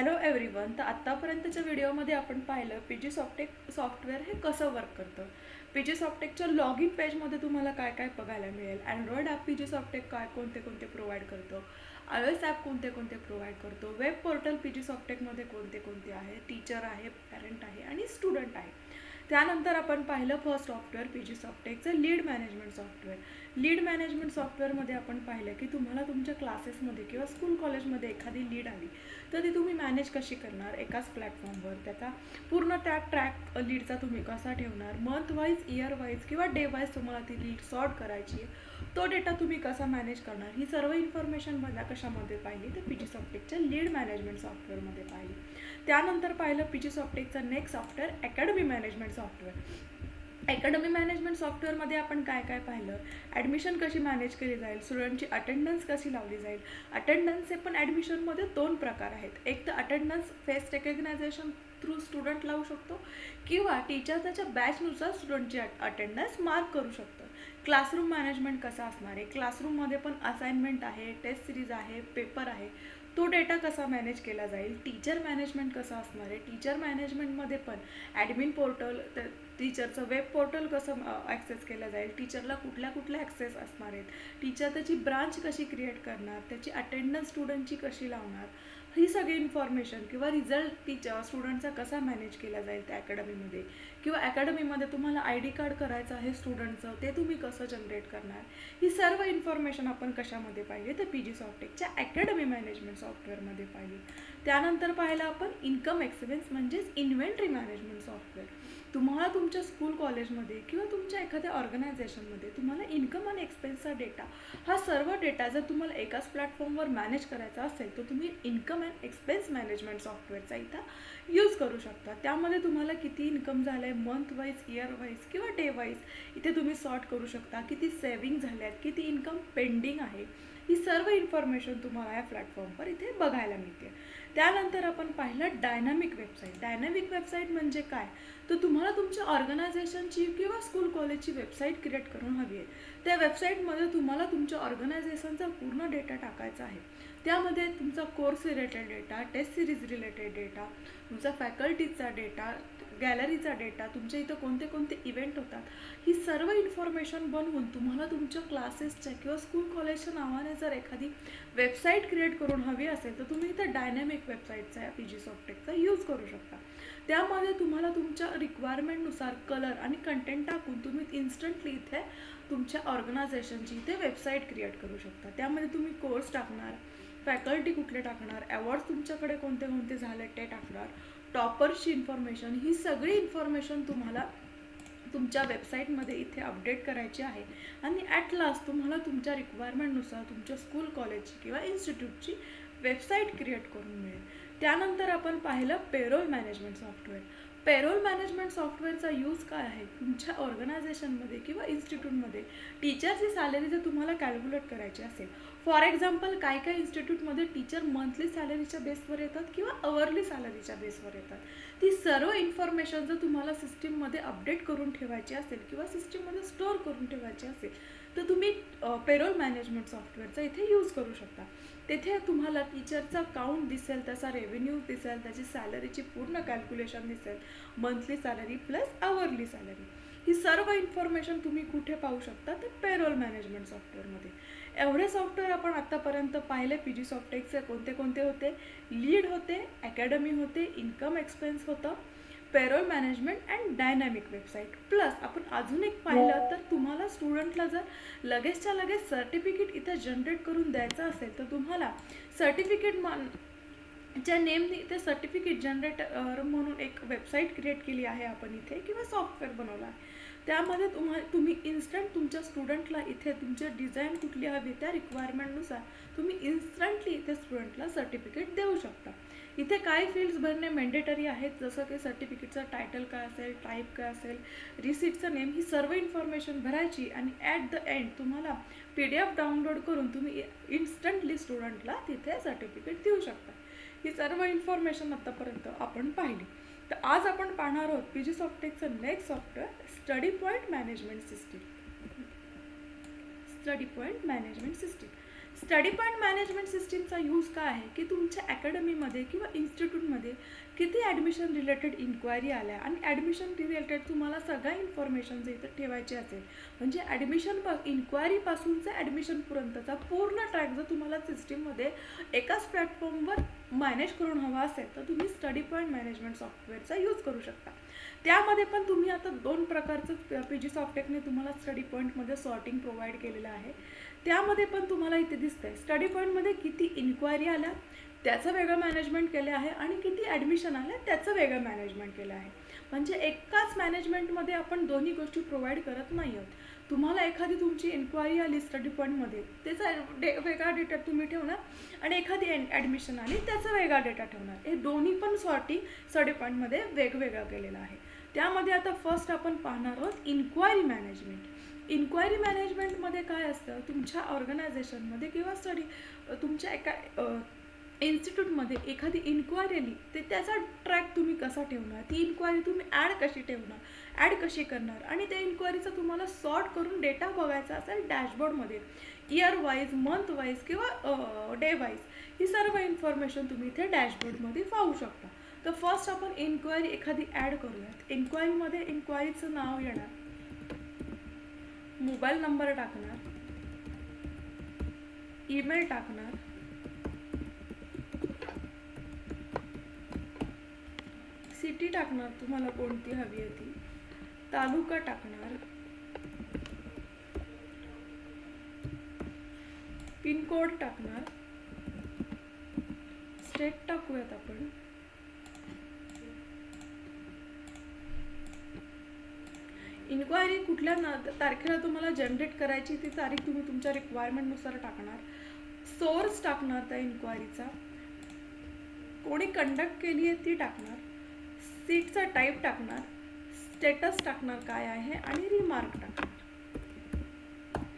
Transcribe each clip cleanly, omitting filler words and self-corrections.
Hello everyone. तर आत्तापर्यंतच्या व्हिडिओमध्ये आपण पाहिलं पीजी सॉफ्टेक सॉफ्टवेअर हे कसं वर्क करतं. पीजी सॉफ्टेकच्या लॉग इन पेजमध्ये तुम्हाला काय काय बघायला मिळेल. अँड्रॉइड ॲप पीजी सॉफ्टेक काय कोणते कोणते प्रोव्हाइड करतो, iOS ॲप कोणते कोणते प्रोव्हाइड करतो, वेब पोर्टल पीजी सॉफ्टेकमध्ये कोणते कोणते आहे, टीचर आहे, पॅरेंट आहे आणि स्टुडंट आहे. त्यानंतर आपण पाहिलं फर्स्ट सॉफ्टवेअर पीजी सॉफ्टेकचं lead management software. Lead management सॉफ्टवेअरमध्ये आपण पाहिलं की तुम्हाला तुमच्या क्लासेसमध्ये किंवा स्कूल कॉलेजमध्ये एखादी लीड आली तर ती तुम्ही मॅनेज कशी करणार एकाच प्लॅटफॉर्मवर. त्याचा पूर्ण त्या ट्रॅक लीडचा तुम्ही कसा ठेवणार, मंथ वाईज, इयर वाईज किंवा डे वाईज तुम्हाला ती लीड सॉर्ट करायची आहे. तो डेटा तुम्ही कसा मॅनेज करणार, ही सर्व इन्फॉर्मेशन मला कशामध्ये पाहिली तर पीजी सॉफ्टेकच्या लीड मॅनेजमेंट सॉफ्टवेअरमध्ये पाहिली. त्यानंतर पाहिलं पीजी सॉफ्टेकचा next software academy management software. Academy management सॉफ्टवेअरमध्ये आपण काय काय पाहिलं, ॲडमिशन कशी मॅनेज केली जाईल, स्टुडंटची अटेंडन्स कशी लावली जाईल. अटेंडन्सचे पण ॲडमिशनमध्ये 2 प्रकार आहेत. एक तर अटेंडन्स फेस रेकग्नायझेशन थ्रू स्टुडंट लावू शकतो किंवा टीचर त्याच्या बॅचनुसार स्टुडंटची अटेंडन्स मार्क करू शकतो. क्लासरूम मॅनेजमेंट कसं असणार आहे, क्लासरूममध्ये पण असाइनमेंट आहे, टेस्ट सिरीज आहे, पेपर आहे, तो डेटा कसा मॅनेज केला जाईल. टीचर मॅनेजमेंट कसं असणार आहे, टीचर मॅनेजमेंटमध्ये पण ॲडमिन पोर्टल, टीचरचं वेब पोर्टल कसं ॲक्सेस केलं जाईल, टीचरला कुठल्या कुठल्या ॲक्सेस असणार आहेत, टीचर त्याची ब्रांच कशी क्रिएट करणार, त्याची अटेंडन्स स्टुडंटची कशी लावणार, ही सगळी इन्फॉर्मेशन किंवा रिझल्ट टीचर स्टुडंटचा कसा मॅनेज केला जाईल त्या अकॅडमीमध्ये. किंवा अकॅडमीमध्ये तुम्हाला ID कार्ड करायचं आहे स्टुडंटचं, ते तुम्ही कसं जनरेट करणार, ही सर्व इन्फॉर्मेशन आपण कशामध्ये पाहिली तर पीजी सॉफ्टेकच्या अकॅडमी मॅनेजमेंट सॉफ्टवेअरमध्ये पाहिली. त्यानंतर पाहिलं आपण इन्कम एक्सपेन्स म्हणजेच इन्व्हेंटरी मॅनेजमेंट सॉफ्टवेअर. तुम्हाला तुमच्या स्कूल कॉलेजमध्ये किंवा तुमच्या एखाद्या ऑर्गनायझेशनमध्ये तुम्हाला इन्कम आणि एक्सपेन्सचा डेटा, हा सर्व डेटा जर तुम्हाला एकाच प्लॅटफॉर्मवर मॅनेज करायचा असेल तर तुम्ही इन्कम अँड एक्सपेन्स मॅनेजमेंट सॉफ्टवेअरचा इथं यूज करू शकता. त्यामध्ये तुम्हाला किती इन्कम झालं आहे मंथ वाईज, इयर वाईज किंवा डे वाईज इथे तुम्ही सॉर्ट करू शकता. किती सेविंग झाले आहेत, किती इन्कम पेंडिंग आहे, ही सर्व इन्फॉर्मेशन तुम्हाला या प्लॅटफॉर्मवर इथे बघायला मिळते. त्यानंतर आपण पाहिलं डायनामिक वेबसाईट. डायनामिक वेबसाईट म्हणजे काय तर तुम्हाला तुमच्या ऑर्गनायझेशनची किंवा स्कूल कॉलेजची वेबसाईट क्रिएट करून हवी आहे. त्या वेबसाईटमध्ये तुम्हाला तुमच्या ऑर्गनायझेशनचा पूर्ण डेटा टाकायचा आहे. त्यामध्ये तुमचा course related data, test series related data, तुमचा फॅकल्टीचा डेटा, गॅलरीचा डेटा, तुमच्या इथं कोणते कोणते इव्हेंट होतात, ही सर्व इन्फॉर्मेशन बनवून तुम्हाला तुमच्या क्लासेसच्या किंवा स्कूल कॉलेजच्या नावाने जर एखादी वेबसाईट क्रिएट करून हवी असेल तर तुम्ही इथं डायनॅमिक वेबसाईटचा या पीजी सॉफ्टेकचा यूज करू शकता. त्यामध्ये तुम्हाला तुमच्या रिक्वायरमेंटनुसार कलर आणि कंटेंट टाकून तुम्ही इन्स्टंटली इथे तुमच्या ऑर्गनायझेशनची इथे वेबसाईट क्रिएट करू शकता. त्यामध्ये तुम्ही कोर्स टाकणार, फॅकल्टी कुठले टाकणार, अवॉर्ड्स तुमच्याकडे कोणते कोणते झाले ते टाकणार, टॉपर्सची इन्फॉर्मेशन, ही सगळी इन्फॉर्मेशन तुम्हाला तुमच्या वेबसाईटमध्ये इथे अपडेट करायची आहे. आणि ॲट लास्ट तुम्हाला तुमच्या रिक्वायरमेंटनुसार तुमच्या स्कूल कॉलेजची किंवा इन्स्टिट्यूटची वेबसाईट क्रिएट करून मिळेल. त्यानंतर आपण पाहिलं payroll management software. Payroll management सॉफ्टवेअरचा यूज काय आहे, तुमच्या ऑर्गनायझेशनमध्ये किंवा इन्स्टिट्यूटमध्ये टीचरची सॅलरी जर तुम्हाला कॅल्क्युलेट करायची असेल, फॉर एक्झाम्पल काय काय इन्स्टिट्यूटमध्ये टीचर मंथली सॅलरीच्या बेसवर येतात किंवा अवरली सॅलरीच्या बेसवर येतात, ती सर्व इन्फॉर्मेशन जर तुम्हाला सिस्टीममध्ये अपडेट करून ठेवायची असेल किंवा सिस्टीममध्ये स्टोअर करून ठेवायची असेल तर तुम्ही पेरोल मॅनेजमेंट सॉफ्टवेअरचा इथे यूज करू शकता. तेथे तुम्हाला टीचरचा काउंट दिसेल, त्याचा रेव्हेन्यू दिसेल, त्याची सॅलरीची पूर्ण कॅल्क्युलेशन दिसेल, monthly salary plus hourly salary, ही सर्व इन्फॉर्मेशन तुम्ही कुठे पाहू शकता तर पेरोल मॅनेजमेंट सॉफ्टवेअरमध्ये. एवढे सॉफ्टवेअर आपण आत्तापर्यंत पाहिले पीजी सॉफ्टेकचे कोणते कोणते होते. लीड होते, अकॅडमी होते, इन्कम एक्सपेन्स होतं, payroll management and dynamic website. Plus आपण अजून एक पाहिलं तर तुम्हाला स्टुडंटला जर लगेचच्या लगेच सर्टिफिकेट इथे जनरेट करून द्यायचं असेल तर तुम्हाला सर्टिफिकेट ज्या नेमने इथे सर्टिफिकेट जनरेटर म्हणून एक वेबसाईट क्रिएट केली आहे आपण इथे किंवा सॉफ्टवेअर बनवला आहे. त्यामध्ये तुम्ही इन्स्टंट तुमच्या स्टुडंटला इथे तुमच्या डिझाईन कुठली हवी त्या रिक्वायरमेंटनुसार तुम्ही इन्स्टंटली इथे स्टुडंटला सर्टिफिकेट देऊ शकता. इथे काय फील्ड्स भरणे मॅन्डेटरी आहेत, जसं की सर्टिफिकेटचं टायटल काय असेल, टाईप काय असेल, रिसिप्टचं नेम, ही सर्व इन्फॉर्मेशन भरायची आणि ॲट द एंड तुम्हाला PDF डाउनलोड करून तुम्ही इन्स्टंटली स्टुडंटला तिथे सर्टिफिकेट देऊ शकता. ही सर्व इन्फॉर्मेशन आत्तापर्यंत आपण पाहिली. तर आज आपण पाहणार आहोत पीजी सॉफ्टेकचं next software study point management system. Study point management system study point management सिस्टीमचा यूज काय आहे की तुमच्या अकॅडमीमध्ये किंवा इन्स्टिट्यूटमध्ये किती ॲडमिशन रिलेटेड इन्क्वायरी आल्या आणि ॲडमिशन रिलेटेड तुम्हाला सगळ्या इन्फॉर्मेशन जे इथं ठेवायचे असेल, म्हणजे इन्क्वायरीपासूनचा ॲडमिशनपर्यंतचा पूर्ण ट्रॅक जर तुम्हाला सिस्टीममध्ये एकाच प्लॅटफॉर्मवर मॅनेज करून हवा असेल तर तुम्ही स्टडी पॉईंट मॅनेजमेंट सॉफ्टवेअरचा यूज करू शकता. त्यामध्ये पण तुम्ही आता 2 प्रकारचं PG सॉफ्टटेकने तुम्हाला स्टडी पॉईंटमध्ये सॉर्टिंग प्रोव्हाइड केलेलं आहे. त्यामध्ये पण तुम्हाला इथे दिसतंय स्टडी पॉईंटमध्ये किती इन्क्वायरी आल्या त्याचं वेगळं मॅनेजमेंट केलं आहे आणि किती ॲडमिशन आल्या त्याचं वेगळं मॅनेजमेंट केलं आहे. म्हणजे एकाच मॅनेजमेंटमध्ये आपण दोन्ही गोष्टी प्रोव्हाइड करत नाही आहोत. तुम्हाला एखादी तुमची इन्क्वायरी आली स्टडी पॉईंटमध्ये त्याचा वेगळा डेटा तुम्ही ठेवणार आणि एखादी ॲडमिशन आली त्याचा वेगळा डेटा ठेवणार. हे दोन्ही पण सॉर्टिंग स्टडी पॉईंटमध्ये वेगवेगळं केलेलं आहे. त्यामध्ये आता फर्स्ट आपण पाहणार आहोत इन्क्वायरी मॅनेजमेंट. इन्क्वायरी मॅनेजमेंटमध्ये काय असतं, तुमच्या ऑर्गनायझेशनमध्ये किंवा तुमच्या एका इन्स्टिट्यूटमध्ये एखादी इन्क्वायरी आली तर त्याचा ट्रॅक तुम्ही कसा ठेवणार, ती इन्क्वायरी तुम्ही ॲड कशी ठेवणार, ॲड कशी करणार आणि त्या इन्क्वायरीचा तुम्हाला सॉर्ट करून डेटा बघायचा असेल डॅशबोर्डमध्ये इयर वाईज, मंथ वाईज किंवा डे वाईज, ही सर्व इन्फॉर्मेशन तुम्ही इथे डॅशबोर्डमध्ये पाहू शकता. तर फर्स्ट आपण इन्क्वायरी एखादी ॲड करूयात. इन्क्वायरीमध्ये इन्क्वायरीचं नाव येणार, मोबाईल नंबर टाकणार, ईमेल टाकणार, सिटी टाकणार तुम्हाला कोणती हवी आहे ती, तालुका टाकणार, पिनकोड टाकणार, स्टेट टाकूयात आपण, इन्क्वायरी कुठल्या तारखेला तुम्हाला जनरेट करायची ती तारीख तुम्ही तुमच्या रिक्वायरमेंटनुसार टाकणार, सोर्स टाकणार त्या इन्क्वायरीचा, कोणी कंडक्ट केली आहे ती टाकणार, सीटचा टाईप टाकणार, स्टेटस टाकणार काय आहे आणि रिमार्क टाकणार.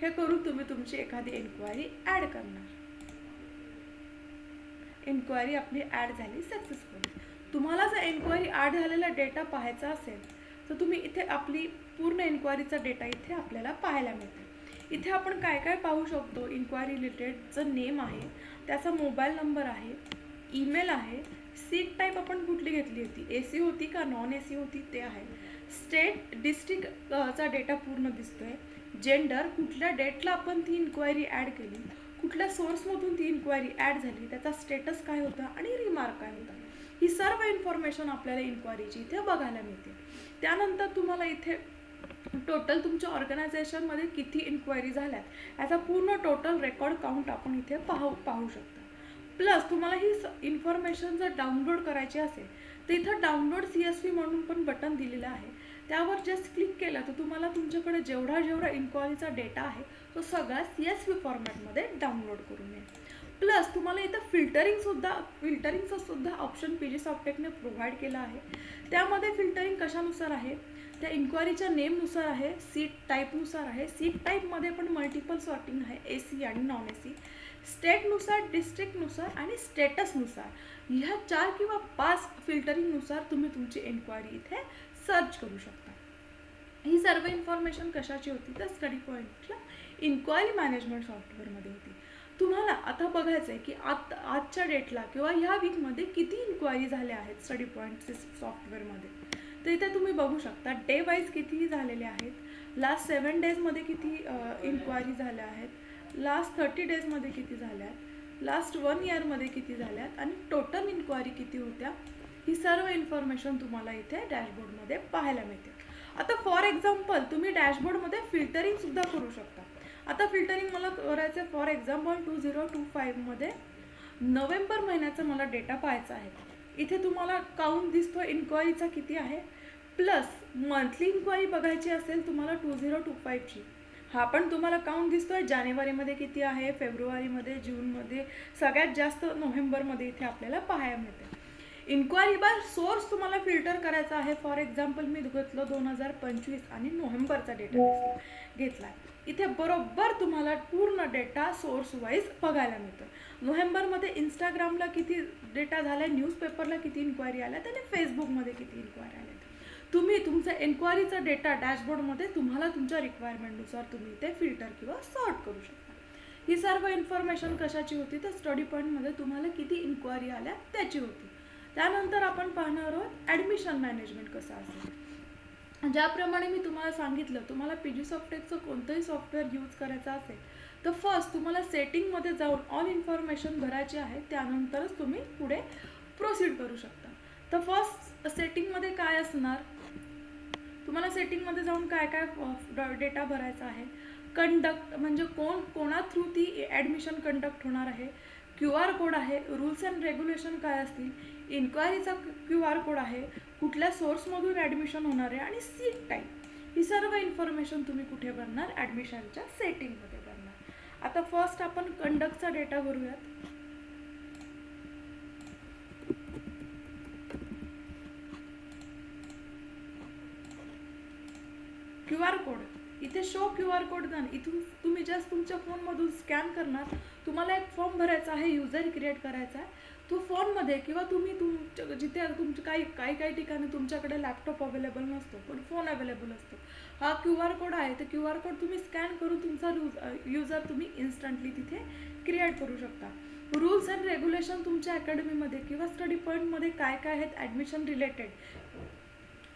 हे करून तुम्ही तुमची एखादी इन्क्वायरी ॲड करणार. इन्क्वायरी आपली ॲड झाली सक्सेसफुली. तुम्हाला जर इन्क्वायरी ॲड झालेला डेटा पाहायचा असेल तर तुम्ही इथे आपली पूर्ण इन्क्वायरीचा डेटा इथे आपल्याला पाहायला मिळतो. इथे आपण काय काय पाहू शकतो, इन्क्वायरी रिलेटेडचं नेम आहे, त्याचा मोबाईल नंबर आहे, ईमेल आहे, सीट टाईप आपण कुठली घेतली होती, AC होती का नॉन AC होती ते आहे, स्टेट डिस्ट्रिक्टचा डेटा पूर्ण दिसतोय, जेंडर, कुठल्या डेटला आपण ती इन्क्वायरी ॲड केली, कुठल्या सोर्समधून ती इन्क्वायरी ॲड झाली, त्याचा स्टेटस काय होता आणि रिमार्क काय होता, ही सर्व इन्फॉर्मेशन आपल्याला इन्क्वायरीची इथे बघायला मिळते. त्यानंतर तुम्हाला इथे टोटल तुमच्या ऑर्गनायझेशनमध्ये किती इन्क्वायरी झाल्यात याचा पूर्ण टोटल रेकॉर्ड काउंट आपण इथे पाहू शकता. प्लस तुम्हाला ही इन्फॉर्मेशन जर डाउनलोड करायची असेल तर इथं डाउनलोड CSV म्हणून पण बटन दिलेलं आहे. त्यावर जस्ट क्लिक केलं तर तुम्हाला तुमच्याकडे जेवढा इन्क्वायरीचा डेटा आहे तो सगळा CSV फॉर्मॅटमध्ये डाउनलोड करून मिळेल. प्लस तुम्हाला इथं फिल्टरिंगचं सुद्धा ऑप्शन PG सॉफ्टटेकने प्रोव्हाइड केलं आहे. त्यामध्ये फिल्टरिंग कशानुसार आहे, त्या इन्क्वायरीच्या नेमनुसार आहे, सीट टाईपनुसार आहे. सीट टाईपमध्ये पण मल्टिपल सॉर्टिंग आहे, AC आणि नॉन AC, स्टेटनुसार, डिस्ट्रिक्टनुसार आणि स्टेटसनुसार. ह्या 4 किंवा 5 फिल्टरिंगनुसार तुम्ही तुमची इन्क्वायरी इथे सर्च करू शकता. ही सर्व इन्फॉर्मेशन कशाची होती तर स्टडी पॉईंटच्या इन्क्वायरी मॅनेजमेंट सॉफ्टवेअरमध्ये होती. तुम्हाला आता बघायचं आहे की आजच्या डेटला किंवा ह्या वीकमध्ये किती इन्क्वायरी झाल्या आहेत स्टडी पॉईंट सॉफ्टवेअरमध्ये. तर इथे तुम्ही बघू शकता डे वाईज किती झालेले आहेत, लास्ट 7 डेजमध्ये किती इन्क्वायरी झाल्या आहेत, लास्ट 30 डेजमध्ये किती झाल्या आहेत, लास्ट 1 इयरमध्ये किती झाल्यात आणि टोटल इन्क्वायरी किती होत्या. ही सर्व इन्फॉर्मेशन तुम्हाला इथे डॅशबोर्डमध्ये पाहायला मिळते. आता फॉर एक्झाम्पल तुम्ही डॅशबोर्डमध्ये फिल्टरिंगसुद्धा करू शकता. आता फिल्टरिंग मला करायचं आहे, फॉर एक्झाम्पल 2025मध्ये नोव्हेंबर महिन्याचा मला डेटा पाहायचा आहे. इथे तुम्हाला काउंट दिसतो इन्क्वायरीचा किती आहे, प्लस मंथली इन्क्वायरी बघायची असेल तुम्हाला 2025ची, हा पण तुम्हाला काउंट दिसतोय. जानेवारीमध्ये किती आहे, फेब्रुवारीमध्ये, जूनमध्ये, सगळ्यात जास्त नोव्हेंबरमध्ये इथे आपल्याला पाहायला मिळते. इन्क्वायरी बाय सोर्स तुम्हाला फिल्टर करायचा आहे. फॉर एक्झाम्पल मी घेतलं 2025 आणि नोव्हेंबरचा डेटा घेतला. इथे बरोबर तुम्हाला पूर्ण डेटा सोर्स वाईज बघायला मिळतो. नोव्हेंबरमध्ये इंस्टाग्रामला किती डेटा झाला, न्यूजपेपरला किती इन्क्वायरी आल्या आणि फेसबुकमध्ये किती इन्क्वायरी आल्या. तुम्ही तुमचा इन्क्वायरीचा डेटा डॅशबोर्डमध्ये तुम्हाला तुमच्या रिक्वायरमेंटनुसार तुम्ही ते फिल्टर किंवा सॉर्ट करू शकता. ही सर्व इन्फॉर्मेशन कशाची होती तर स्टडी पॉईंटमध्ये तुम्हाला किती इन्क्वायरी आल्या त्याची होती. त्यानंतर आपण पाहणार आहोत ॲडमिशन मॅनेजमेंट कसं असेल. ज्याप्रमाणे मी तुम्हाला सांगितलं, तुम्हाला PG सॉफ्टटेकचं कोणतंही सॉफ्टवेअर यूज करायचं असेल तर फर्स्ट तुम्हाला सेटिंगमध्ये जाऊन ऑल इन्फॉर्मेशन भरायची आहे, त्यानंतरच तुम्ही पुढे प्रोसीड करू शकता. तर फर्स्ट सेटिंगमध्ये काय असणार, तुम्हाला सेटिंगमध्ये जाऊन काय काय डेटा भरायचा आहे. कंडक्ट म्हणजे कोणा थ्रू ती ॲडमिशन कंडक्ट होणार आहे, QR कोड आहे, रूल्स अँड रेग्युलेशन काय असतील, इन्क्वायरीचा QR कोड आहे, कुठल्या सोर्समधून ॲडमिशन होणार आहे आणि सीट टाईप. ही सर्व इन्फॉर्मेशन तुम्ही कुठे भरणार, ॲडमिशनच्या सेटिंगमध्ये भरणार. आता फर्स्ट आपण कंडक्टचा डेटा भरूयात. QR कोड इथे शो QR कोड डन. इथून तुम्ही जस्ट तुमच्या फोनमधून स्कॅन करणार. तुम्हाला एक फॉर्म भरायचा आहे, युजर क्रिएट करायचा आहे. तो फोनमध्ये किंवा तुम्ही जिथे तुमच्या काही ठिकाणी तुमच्याकडे लॅपटॉप अवेलेबल नसतो पण फोन अवेलेबल असतो. हा QR कोड आहे, तर QR कोड तुम्ही स्कॅन करून तुमचा युजर तुम्ही इन्स्टंटली तिथे क्रिएट करू शकता. रूल्स अँड रेग्युलेशन तुमच्या अकॅडमीमध्ये किंवा स्टडी पॉईंटमध्ये काय काय आहेत ॲडमिशन रिलेटेड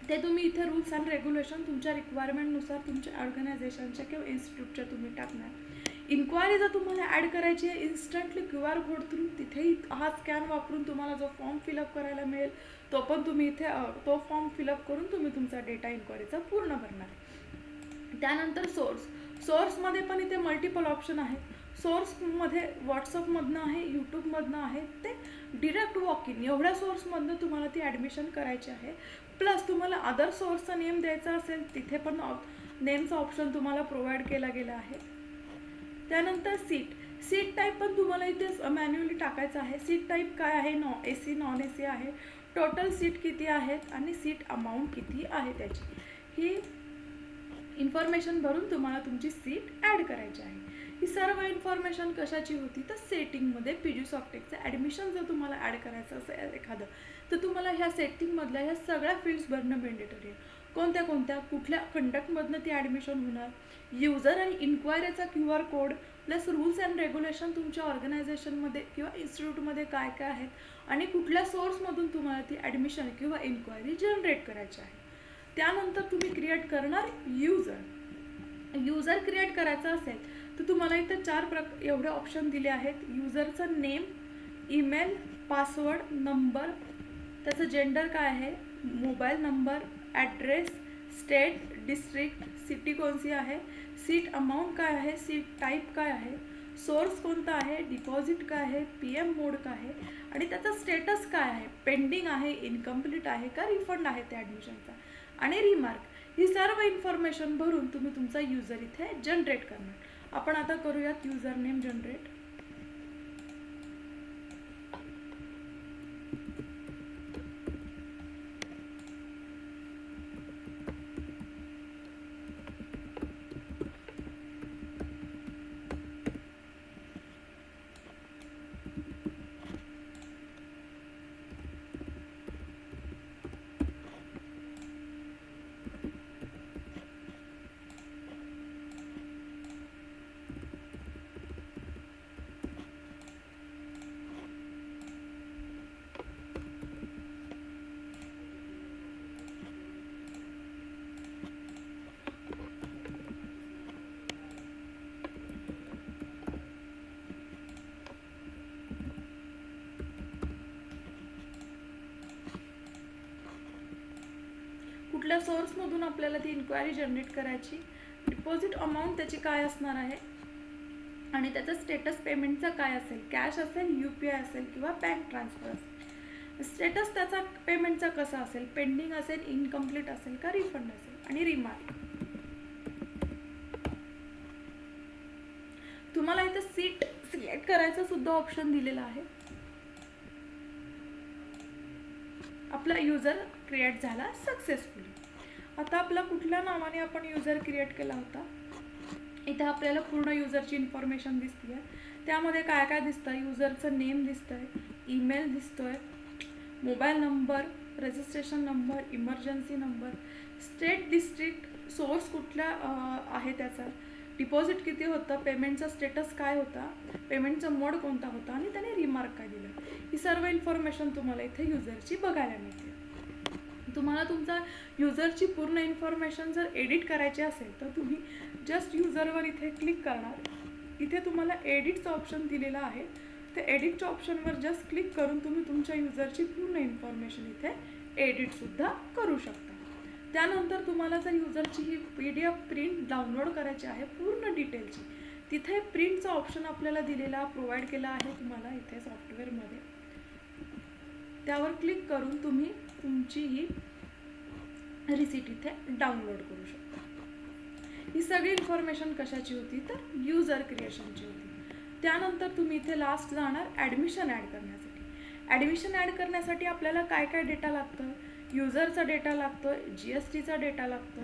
ते तुम्ही इथे रूल्स अँड रेग्युलेशन तुमच्या रिक्वायरमेंटनुसार तुमच्या ऑर्गनायझेशनच्या किंवा इन्स्टिट्यूटच्या तुम्ही टाकणार. इन्क्वायरी जर तुम्हाला ॲड करायची आहे इन्स्टंटली QR कोड थ्रू, तिथेही हा स्कॅन वापरून तुम्हाला जो फॉर्म फिलअप करायला मिळेल तो पण तुम्ही इथे तो फॉर्म फिलअप करून तुम्ही तुमचा डेटा इन्क्वायरीचा पूर्ण भरणार. त्यानंतर सोर्समध्ये पण इथे मल्टिपल ऑप्शन आहेत. सोर्समध्ये व्हॉट्सअपमधनं आहे, यूट्यूबमधनं आहे, ते डिरेक्ट वॉक इन एवढ्या सोर्समधनं तुम्हाला ती ॲडमिशन करायची आहे. प्लस तुम्हाला अदर सोर्सचा नेम द्यायचा असेल तिथे पण नेमचा ऑप्शन तुम्हाला प्रोव्हाइड केला गेला आहे. त्यानंतर सीट टाईप पण तुम्हाला इथे मॅन्युअली टाकायचं आहे. सीट टाईप काय आहे, AC नॉन AC आहे, टोटल सीट किती आहेत आणि सीट अमाऊंट किती आहे त्याची ही इन्फॉर्मेशन भरून तुम्हाला तुमची सीट ॲड करायची आहे. ही सर्व इन्फॉर्मेशन कशाची होती तर सेटिंगमध्ये PG सॉफ्टटेकचं ॲडमिशन जर तुम्हाला ॲड करायचं असेल एखादं तर तुम्हाला ह्या सेटिंगमधल्या ह्या सगळ्या फील्ड्स भरणं मॅन्डेटरी आहे. कोणत्या कुठल्या कंडक्टमधनं ती ॲडमिशन होणार, युजर आणि इन्क्वायरीचा QR code plus rules and regulation तुमच्या ऑर्गनायझेशनमध्ये किंवा इन्स्टिट्यूटमध्ये काय काय आहेत आणि कुठल्या सोर्समधून तुम्हाला ती ॲडमिशन किंवा इन्क्वायरी जनरेट करायची आहे. त्यानंतर तुम्ही क्रिएट करणार युजर क्रिएट करायचा असेल तर तुम्हाला इथे 4 एवढे ऑप्शन दिले आहेत. युजरचं नेम, ईमेल, पासवर्ड, नंबर, त्याचं जेंडर काय आहे, mobile number, address, state, district, city कोणती आहे, सीट अमाऊंट काय आहे, सीट टाईप काय आहे, सोर्स कोणता आहे, डिपॉझिट काय आहे, PM मोड काय आहे आणि त्याचा स्टेटस काय आहे, पेंडिंग आहे, इनकम्प्लीट आहे का रिफंड आहे त्या ॲडमिशनचा आणि रिमार्क. ही सर्व इन्फॉर्मेशन भरून तुम्ही तुमचा युजर इथे जनरेट करणार. आपण आता करूयात युजर नेम जनरेट. कुठल्या सोर्समधून आपल्याला ती इन्क्वायरी जनरेट करायची, डिपॉझिट अमाऊंट त्याची काय असणार आहे आणि त्याचा स्टेटस पेमेंटचा काय असेल, कॅश असेल, UPI असेल किंवा बँक ट्रान्सफर असेल, स्टेटस त्याचा पेमेंटचा कसा असेल, पेंडिंग असेल, इनकम्प्लीट असेल का रिफंड असेल आणि रिमार्क. तुम्हाला इथे सीट सिलेक्ट करायचं सुद्धा ऑप्शन दिलेला आहे. आपला युजर क्रिएट झाला सक्सेसफुली. आता आपला कुठल्या नावाने आपण युजर क्रिएट केला होता, इथे आपल्याला पूर्ण युजरची इन्फॉर्मेशन दिसते आहे. त्यामध्ये काय काय दिसतं, युजरचं नेम दिसतंय, ईमेल दिसतोय, mobile number, registration number, emergency number, state, district, source कुठला आहे त्याचा, डिपॉझिट किती होतं, पेमेंटचा स्टेटस काय होता, पेमेंटचा मोड कोणता होता आणि त्याने रिमार्क काय दिलं, ही सर्व इन्फॉर्मेशन तुम्हाला इथे युजरची बघायला मिळते. तुम्हाला तुमचा युजरची पूर्ण इन्फॉर्मेशन जर एडिट करायची असेल तर तुम्ही जस्ट युजरवर इथे क्लिक करणार. इथे तुम्हाला एडिटचं ऑप्शन दिलेलं आहे. ते एडिटच्या ऑप्शनवर जस्ट क्लिक करून तुम्ही तुमच्या युजरची पूर्ण इन्फॉर्मेशन इथे एडिटसुद्धा करू शकता. त्यानंतर तुम्हाला जर युजरची ही PDF प्रिंट डाउनलोड करायची आहे पूर्ण डिटेलची, तिथे प्रिंटचा ऑप्शन आपल्याला दिलेला प्रोव्हाइड केला आहे तुम्हाला इथे सॉफ्टवेअरमध्ये. त्यावर क्लिक करून तुम्ही तुमची ही रिसिट इथे डाउनलोड करू शकता. ही सगळी इन्फॉर्मेशन कशाची होती तर युजर क्रिएशनची होती. त्यानंतर तुम्ही इथे लास्ट जाणार ॲडमिशन ॲड करण्यासाठी. ॲडमिशन ॲड करण्यासाठी आपल्याला काय काय डेटा लागतं, युजरचा डेटा लागतो, GSTचा डेटा लागतो,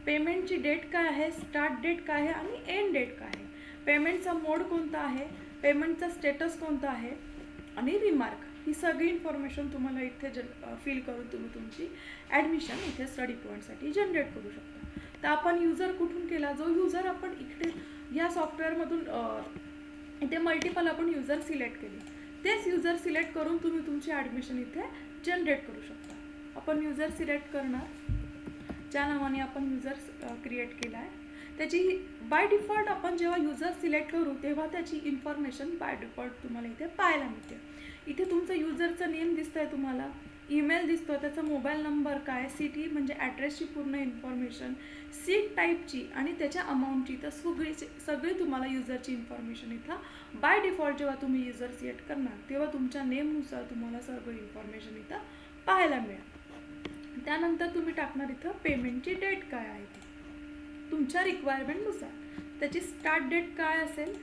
पेमेंटची डेट काय आहे, स्टार्ट डेट काय आहे आणि एंड डेट काय आहे, पेमेंटचा मोड कोणता आहे, पेमेंटचा स्टेटस कोणता आहे आणि रिमार्क, ही सगळी इन्फॉर्मेशन तुम्हाला इथे फिल करून तुम्ही तुमची ॲडमिशन इथे स्टडी पॉईंटसाठी जनरेट करू शकता. तर आपण युजर कुठून केला, जो युजर आपण इकडे या सॉफ्टवेअरमधून इथे मल्टिपल आपण युजर सिलेक्ट केले, तेच युजर सिलेक्ट करून तुम्ही तुमची ॲडमिशन इथे जनरेट करू शकता. आपण युजर सिलेक्ट करणार, ज्या नावाने आपण युजर क्रिएट केला आहे त्याची बाय डिफॉल्ट आपण जेव्हा युजर सिलेक्ट करू तेव्हा त्याची इन्फॉर्मेशन बाय डिफॉल्ट तुम्हाला इथे पाहायला मिळते. इथे तुमचं युजरचं नेम दिसतंय, तुम्हाला ईमेल दिसतो, त्याचा मोबाईल नंबर काय, सिटी म्हणजे ॲड्रेसची पूर्ण इन्फॉर्मेशन, सीट टाईपची आणि त्याच्या अमाऊंटची, तर सगळी तुम्हाला युजरची इन्फॉर्मेशन इथं बाय डिफॉल्ट जेव्हा तुम्ही युजर सिलेक्ट करणार तेव्हा तुमच्या नेमनुसार तुम्हाला सगळी इन्फॉर्मेशन इथं पाहायला मिळेल. त्यानंतर तुम्ही टाकणार इथं पेमेंटची डेट काय आहे ती तुमच्या रिक्वायरमेंटनुसार, त्याची स्टार्ट डेट काय असेल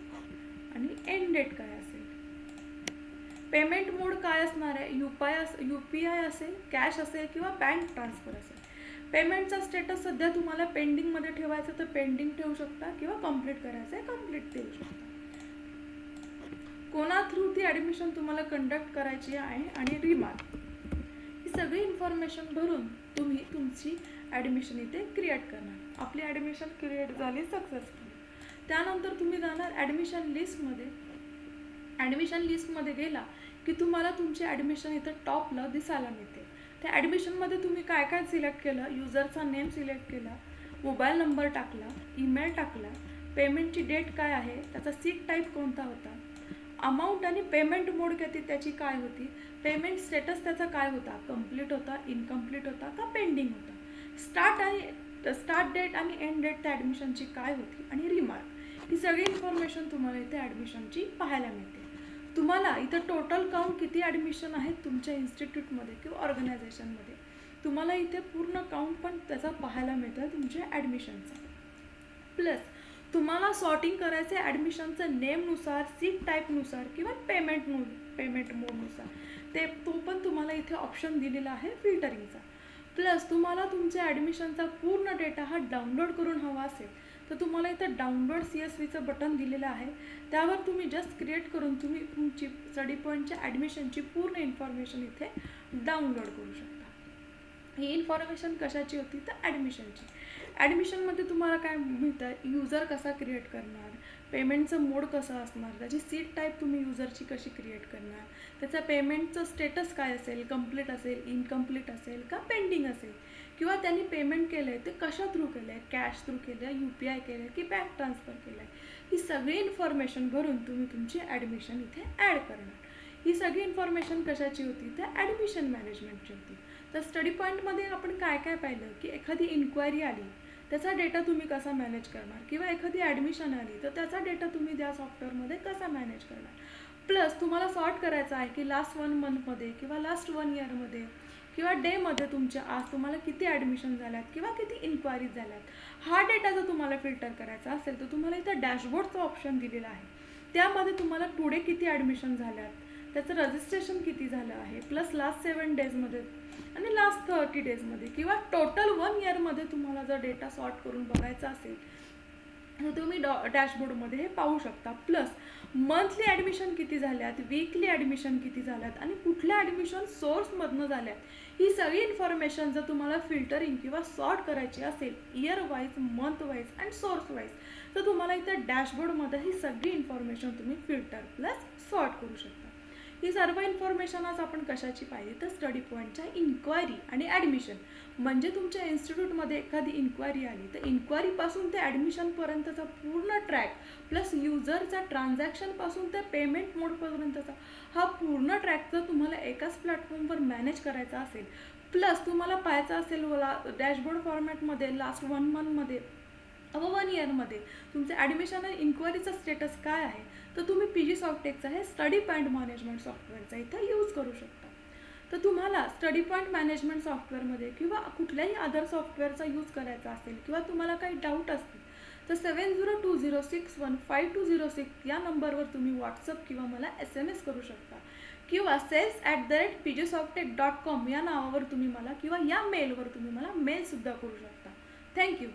आणि एंड डेट काय असेल, पेमेंट मोड काय असणार आहे, UPI असेल, कॅश असेल किंवा बँक ट्रान्सफर असेल, पेमेंटचा स्टेटस सध्या तुम्हाला पेंडिंगमध्ये ठेवायचं तर पेंडिंग ठेवू शकता किंवा कंप्लीट करायचं आहे कंप्लीट ठेवू शकता, कोणा थ्रू ती ॲडमिशन तुम्हाला कंडक्ट करायची आहे आणि रिमार्क, ही सगळी इन्फॉर्मेशन भरून तुम्ही तुमची ॲडमिशन इथे क्रिएट करणार. आपली ॲडमिशन क्रिएट झाली सक्सेसफुल. त्यानंतर तुम्ही जाणार ॲडमिशन लिस्टमध्ये. ॲडमिशन लिस्टमध्ये गेला की तुम्हाला तुमची ॲडमिशन इथं टॉपला दिसायला मिळते. त्या ॲडमिशनमध्ये तुम्ही काय काय सिलेक्ट केलं, युजरचा नेम सिलेक्ट केला, मोबाईल नंबर टाकला, ईमेल टाकला, पेमेंटची डेट काय आहे, त्याचा सीट टाईप कोणता होता, अमाऊंट आणि पेमेंट मोड किती त्याची काय होती, पेमेंट स्टेटस त्याचा काय होता, कंप्लीट होता, इनकम्प्लीट होता का पेंडिंग होता, स्टार्ट डेट आणि एंड डेट त्या ॲडमिशनची काय होती आणि रिमार्क, ही सगळी इन्फॉर्मेशन तुम्हाला इथे ॲडमिशनची पाहायला मिळते. तुम्हाला इथं टोटल काउंट किती ॲडमिशन आहेत तुमच्या इन्स्टिट्यूटमध्ये किंवा ऑर्गनायझेशनमध्ये, तुम्हाला इथे पूर्ण काउंट पण त्याचा पाहायला मिळतं तुमच्या ॲडमिशनचा. प्लस तुम्हाला सॉर्टिंग करायचं आहे ॲडमिशनचं नेमनुसार, सीट टाईपनुसार किंवा पेमेंट मोडनुसार, तो पण तुम्हाला इथे ऑप्शन दिलेला आहे फिल्टरिंगचा. प्लस तुम्हाला तुमच्या ॲडमिशनचा पूर्ण डेटा हा डाउनलोड करून हवा असेल तर तुम्हाला इथं डाउनलोड CSVचं बटन दिलेलं आहे, त्यावर तुम्ही जस्ट क्रिएट करून तुम्ही तुमची स्टडी पॉईंटच्या ॲडमिशनची पूर्ण इन्फॉर्मेशन इथे डाउनलोड करू शकता. ही इन्फॉर्मेशन कशाची होती तर ॲडमिशनची. ॲडमिशनमध्ये तुम्हाला काय मिळतं, युजर कसा क्रिएट करणार, पेमेंटचं मोड कसं असणार, त्याची सीट टाईप तुम्ही युजरची कशी क्रिएट करणार, त्याचं पेमेंटचं स्टेटस काय असेल, कंप्लीट असेल, इनकम्प्लीट असेल का पेंडिंग असेल, किंवा त्यांनी पेमेंट केलं आहे ते कशा थ्रू केलं आहे, कॅश थ्रू केलं आहे, UPI केलं आहे की बँक ट्रान्सफर केलं आहे, ही सगळी इन्फॉर्मेशन भरून तुम्ही तुमची ॲडमिशन इथे ॲड करणार. ही सगळी इन्फॉर्मेशन कशाची होती तर ॲडमिशन मॅनेजमेंटची होती. तर स्टडी पॉईंटमध्ये आपण काय काय पाहिलं की एखादी इन्क्वायरी आली त्याचा डेटा तुम्ही कसा मॅनेज करणार, किंवा एखादी ॲडमिशन आली तर त्याचा डेटा तुम्ही त्या सॉफ्टवेअरमध्ये कसा मॅनेज करणार. प्लस तुम्हाला सॉर्ट करायचं आहे की लास्ट 1 मंथमध्ये किंवा लास्ट 1 इयरमध्ये किंवा डेमध्ये तुमच्या आज तुम्हाला किती ॲडमिशन झाल्यात किंवा किती इन्क्वायरीज झाल्यात, हा डेटा जर तुम्हाला फिल्टर करायचा असेल तर तुम्हाला इथं डॅशबोर्डचा ऑप्शन दिलेला आहे. त्यामध्ये तुम्हाला टुडे किती ॲडमिशन झाल्यात, त्याचं रजिस्ट्रेशन किती झालं आहे, प्लस लास्ट 7 डेजमध्ये आणि लास्ट 30 डेजमध्ये किंवा टोटल 1 इयरमध्ये तुम्हाला जर डेटा सॉर्ट करून बघायचा असेल तर तुम्ही डॅशबोर्डमध्ये हे पाहू शकता. प्लस मंथली ॲडमिशन किती झाल्यात, वीकली ॲडमिशन किती झाल्यात आणि कुठल्या ॲडमिशन सोर्समधनं झाल्यात, ही सगळी इन्फॉर्मेशन जर तुम्हाला फिल्टरिंग किंवा सॉर्ट करायची असेल year wise, month wise and source wise, तर तुम्हाला इथं डॅशबोर्डमध्ये ही सगळी इन्फॉर्मेशन तुम्ही फिल्टर प्लस सॉर्ट करू शकता. ही सर्व इन्फॉर्मेशन आज आपण कशाची पाहिजे तर स्टडी पॉईंटच्या इन्क्वायरी आणि ॲडमिशन. म्हणजे तुमच्या इन्स्टिट्यूटमध्ये एखादी इन्क्वायरी आली तर इन्क्वायरीपासून ते ॲडमिशनपर्यंतचा पूर्ण ट्रॅक प्लस युजरचा ट्रान्झॅक्शनपासून ते पेमेंट मोडपर्यंतचा हा पूर्ण ट्रॅक जर तुम्हाला एकाच प्लॅटफॉर्मवर मॅनेज करायचा असेल, प्लस तुम्हाला पाहायचा असेल मला डॅशबोर्ड फॉर्मॅटमध्ये लास्ट 1 मंथमध्ये अव 1 इयरमध्ये तुमचं ॲडमिशन आणि इन्क्वायरीचा स्टेटस काय आहे, तर तुम्ही PG सॉफ्टेकचा हे स्टडी पॉईंट मॅनेजमेंट सॉफ्टवेअरचा इथं यूज करू शकता. तर तुम्हाला स्टडी पॉईंट मॅनेजमेंट सॉफ्टवेअरमध्ये किंवा कुठल्याही अदर सॉफ्टवेअरचा यूज करायचा असेल किंवा तुम्हाला काही डाऊट असतील तर 7020615206 या नंबरवर तुम्ही व्हॉट्सअप किंवा मला SMS करू शकता किंवा sales@pgsoftech.com या नावावर तुम्ही मला किंवा या मेलवर तुम्ही मला मेलसुद्धा करू शकता. थँक्यू.